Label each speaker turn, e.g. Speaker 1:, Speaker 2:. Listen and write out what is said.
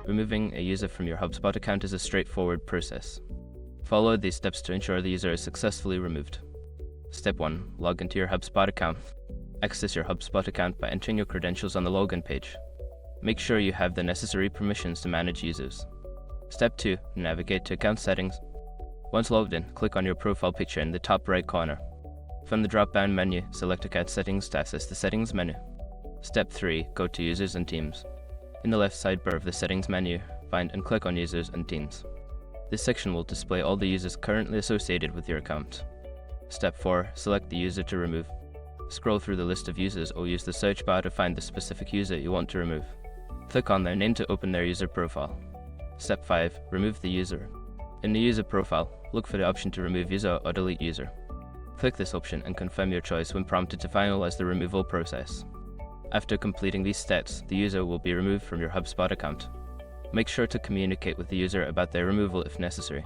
Speaker 1: Removing a user from your HubSpot account is a straightforward process. Follow these steps to ensure the user is successfully removed. Step 1. Log into your HubSpot account. Access your HubSpot account by entering your credentials on the login page. Make sure you have the necessary permissions to manage users. Step 2. Navigate to account settings. Once logged in, click on your profile picture in the top right corner. From the drop-down menu, select Account Settings to access the Settings menu. Step 3. Go to Users and Teams. In the left sidebar of the Settings menu, find and click on Users and Teams. This section will display all the users currently associated with your account. Step 4. Select the user to remove. Scroll through the list of users or use the search bar to find the specific user you want to remove. Click on their name to open their user profile. Step 5. Remove the user. In the user profile, look for the option to remove user or delete user. Click this option and confirm your choice when prompted to finalize the removal process. After completing these steps, the user will be removed from your HubSpot account. Make sure to communicate with the user about their removal if necessary.